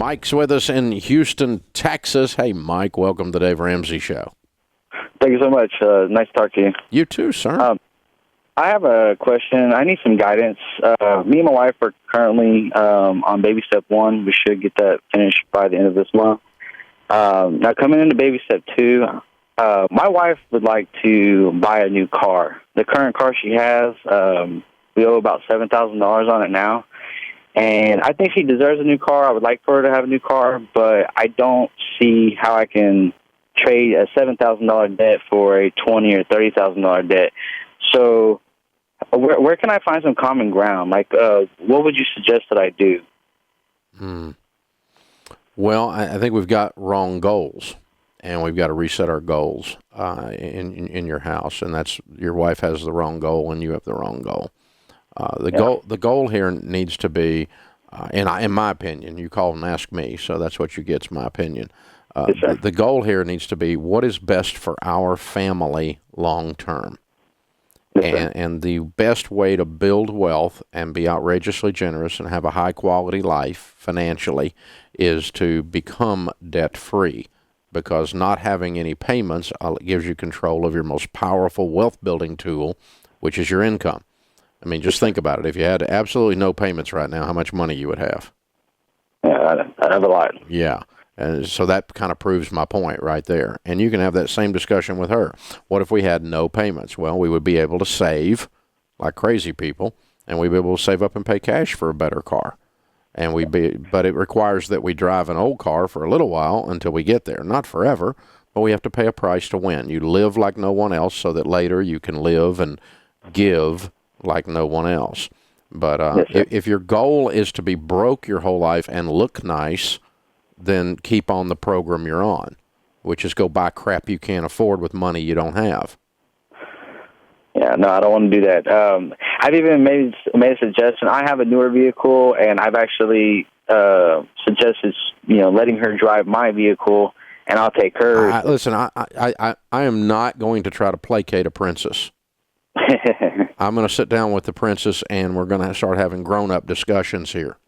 Mike's with us in Houston, Texas. Hey, Mike, welcome to the Dave Ramsey Show. Thank you so much. Nice to talk to you. You too, sir. I have a question. I need some guidance. Me and my wife are currently on baby step 1. We should get that finished by the end of this month. Now, coming into baby step 2, my wife would like to buy a new car. The current car she has, we owe about $7,000 on it now. And I think she deserves a new car. I would like for her to have a new car, but I don't see how I can trade a $7,000 debt for a $20,000 or $30,000 debt. So where can I find some common ground? Like, what would you suggest that I do? Well, I think we've got wrong goals, and we've got to reset our goals in your house. And that's your wife has the wrong goal, and you have the wrong goal. The goal here needs to be, in my opinion, you call and ask me, so that's what you get. It's my opinion. Yes, the goal here needs to be what is best for our family long term. Yes, and the best way to build wealth and be outrageously generous and have a high quality life financially is to become debt free, because not having any payments gives you control of your most powerful wealth building tool, which is your income. I mean, just think about it. If you had absolutely no payments right now, how much money you would have? Yeah, I have a lot. Yeah. And so that kind of proves my point right there. And you can have that same discussion with her. What if we had no payments? Well, we would be able to save like crazy people, and we'd be able to save up and pay cash for a better car. And but it requires that we drive an old car for a little while until we get there. Not forever, but we have to pay a price to win. You live like no one else so that later you can live and give like no one else. But if your goal is to be broke your whole life and look nice, then keep on the program you're on, which is go buy crap you can't afford with money you don't have. Yeah, no, I don't want to do that. I've even made a suggestion. I have a newer vehicle, and I've actually suggested, letting her drive my vehicle, and I'll take hers. Listen, I am not going to try to placate a princess. I'm going to sit down with the princess, and we're going to start having grown-up discussions here.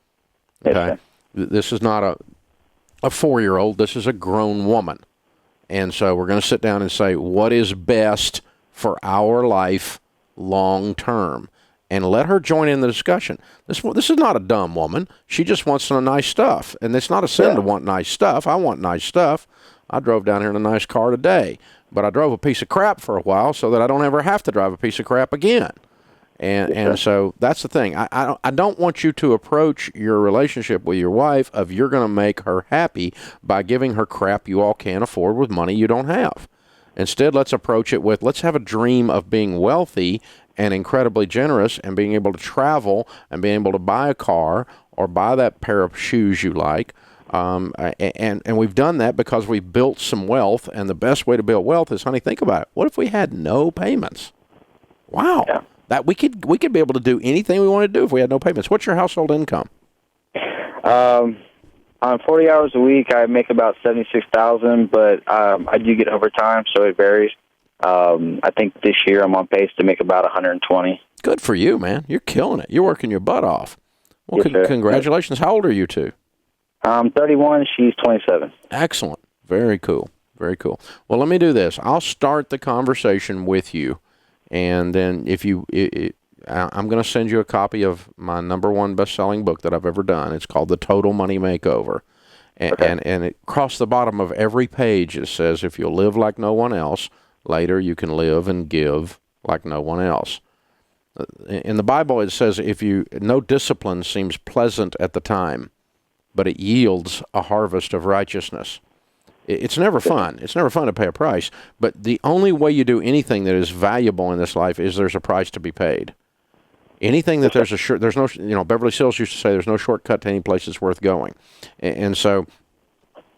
Okay? Yes, this is not a 4-year-old. This is a grown woman. And so we're going to sit down and say, what is best for our life long term? And let her join in the discussion. This is not a dumb woman. She just wants some nice stuff. And it's not a sin to want nice stuff. I want nice stuff. I drove down here in a nice car today. But I drove a piece of crap for a while so that I don't ever have to drive a piece of crap again. And so that's the thing. I don't want you to approach your relationship with your wife of you're going to make her happy by giving her crap you all can't afford with money you don't have. Instead, let's approach it with, let's have a dream of being wealthy and incredibly generous and being able to travel and being able to buy a car or buy that pair of shoes you like. And we've done that because we've built some wealth, and the best way to build wealth is, honey, think about it. What if we had no payments? Wow. Yeah. That we could be able to do anything we want to do if we had no payments. What's your household income? On 40 hours a week, I make about $76,000, but I do get overtime, so it varies. I think this year I'm on pace to make about $120,000. Good for you, man. You're killing it. You're working your butt off. Well, Yes, congratulations. How old are you two? I'm 31. She's 27. Excellent. Very cool. Very cool. Well, let me do this. I'll start the conversation with you. And then I'm going to send you a copy of my #1 best-selling book that I've ever done. It's called The Total Money Makeover. And it across the bottom of every page, it says, if you'll live like no one else, later you can live and give like no one else. In the Bible, it says, no discipline seems pleasant at the time, but it yields a harvest of righteousness. It's never fun. It's never fun to pay a price. But the only way you do anything that is valuable in this life is there's a price to be paid. Anything that there's no, Beverly Sills used to say there's no shortcut to any place that's worth going. And so,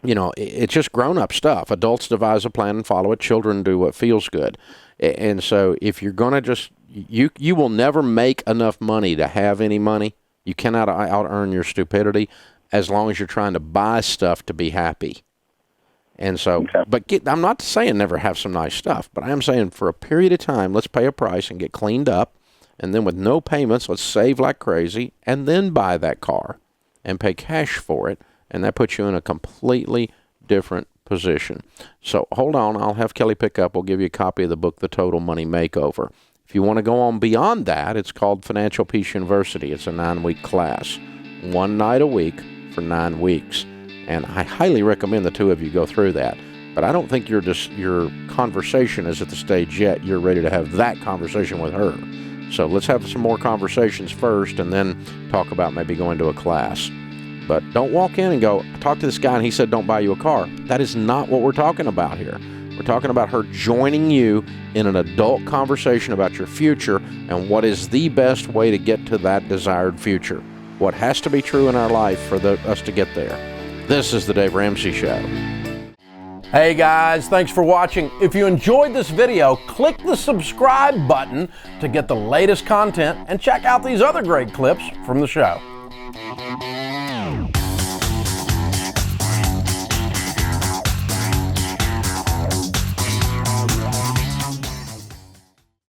it's just grown-up stuff. Adults devise a plan and follow it. Children do what feels good. And so if you're going to you will never make enough money to have any money. You cannot out-earn your stupidity as long as you're trying to buy stuff to be happy. And so, I'm not saying never have some nice stuff, but I am saying for a period of time, let's pay a price and get cleaned up. And then with no payments, let's save like crazy and then buy that car and pay cash for it and that puts you in a completely different position. So hold on, I'll have Kelly pick up. We'll give you a copy of the book, The Total Money Makeover. If you want to go on beyond that, it's called Financial Peace University. It's a 9-week class, 1 night a week for 9 weeks. And I highly recommend the two of you go through that. But I don't think your conversation is at the stage yet you're ready to have that conversation with her. So let's have some more conversations first and then talk about maybe going to a class. But don't walk in and go, I talked to this guy and he said don't buy you a car. That is not what we're talking about here. We're talking about her joining you in an adult conversation about your future and what is the best way to get to that desired future. What has to be true in our life for us to get there. This is the Dave Ramsey Show. Hey guys, thanks for watching. If you enjoyed this video, click the subscribe button to get the latest content and check out these other great clips from the show.